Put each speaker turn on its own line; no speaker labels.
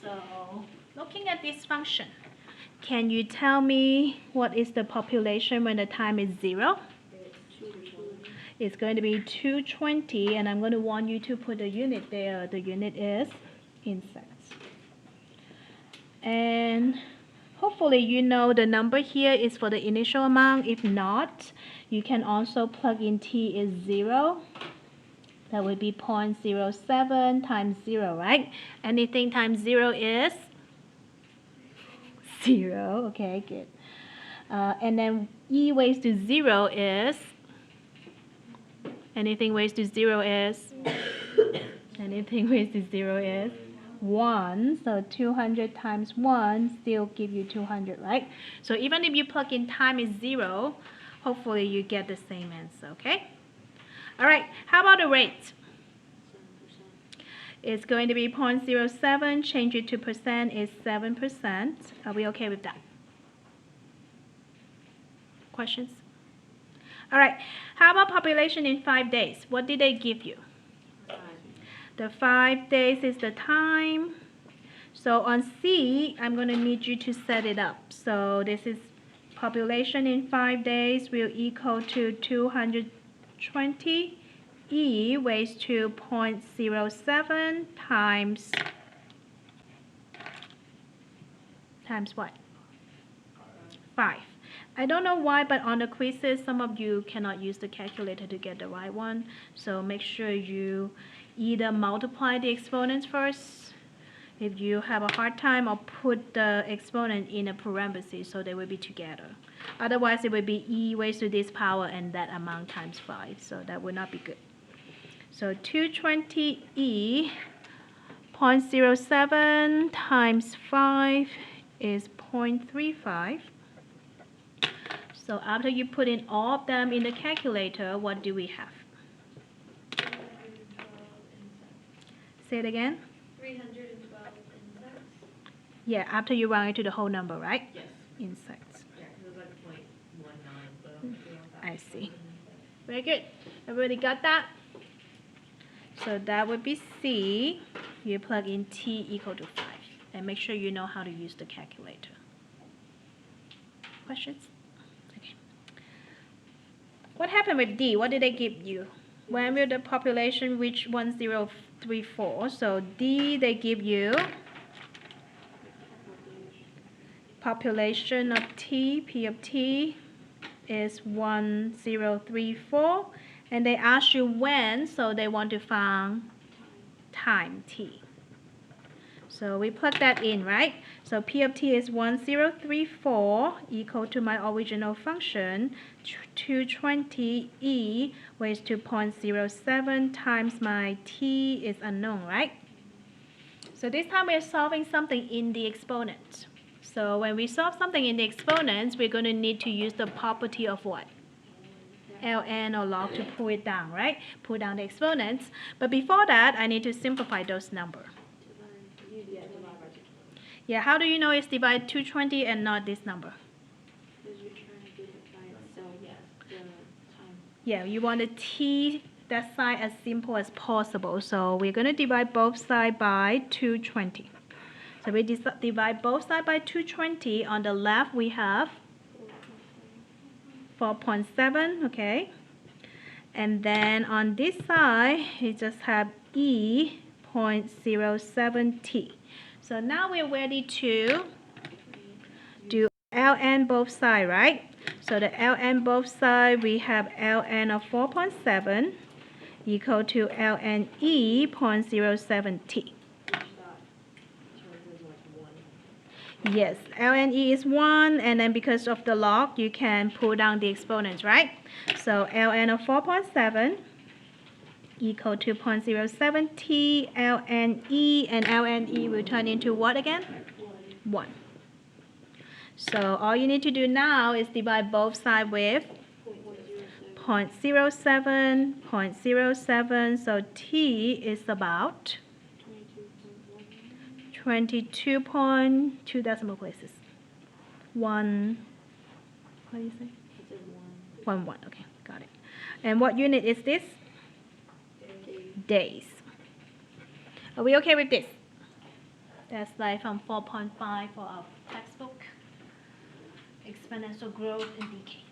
So, looking at this function, can you tell me what is the population when the time is 0? It's going to be 220, and I'm going to want you to put the unit there. The unit is insects. And hopefully you know the number here is for the initial amount. If not, you can also plug in t is 0. That would be 0.07 times 0, right? Anything times 0 is 0. Okay, good. And then e raised to 0 is, anything raised to 0 is, anything raised to 0 is 1. So 200 times 1 still give you 200, right? So even if you plug in time is 0, hopefully you get the same answer, okay? All right, how about the rate? It's going to be 0.07, change it to percent is 7%. Are we okay with that? Questions? All right, how about population in 5 days? What did they give you?
5.
The 5 days is the time. So on C, I'm going to need you to set it up. So this is population in 5 days will equal to 220. E raised to 0.07 times what? 5. I don't know why, but on the quizzes, some of you cannot use the calculator to get the right one. So make sure you either multiply the exponents first, if you have a hard time, or put the exponent in a parenthesis so they will be together. Otherwise, it will be e raised to this power and that amount times 5. So that would not be good. So 220e 0.07 times 5 is 0.35. So after you put in all of them in the calculator, what do we have?
312 insects.
Say it again.
312 insects.
Yeah, after you round it to the whole number, right?
Yes.
Insects.
Yeah, because it was like 0.19, so
I see. Very good. Everybody got that? So that would be C. You plug in t equal to 5. And make sure you know how to use the calculator. Questions? Okay. What happened with D? What did they give you? When will the population reach 1034? So D, they give you population of T, P of T is 1034. And they ask you when, so they want to find time T. So we plug that in, right? So P of T is 1034 equal to my original function, 220e raised to 0.07 times my T is unknown, right? So this time we're solving something in the exponent. So when we solve something in the exponents, we're going to need to use the property of what? ln or log to pull it down, right? Pull down the exponents. But before that, I need to simplify those numbers. Yeah, how do you know it's divided 220 and not this number?
Because you're trying to get it by itself, the time.
Yeah, you want the t, that side, as simple as possible. So we're going to divide both sides by 220. So we divide both sides by 220. On the left, we have 4.7, okay? And then on this side, you just have e 0.07t. So now we're ready to do ln both sides, right? So the ln both sides, we have ln of 4.7 equal to ln e 0.07t. Yes, ln e is 1, and then because of the log, you can pull down the exponents, right? So ln of 4.7 equal to 0.07t, ln e, and ln e will turn into what again? 1. So all you need to do now is divide both sides with 0.07, 0.07, so t is about 22.2 decimal places. 1, what do you say? 1, okay, got it. And what unit is this? Days. Are we okay with this? That's like from 4.5 for our textbook. Exponential growth in decay.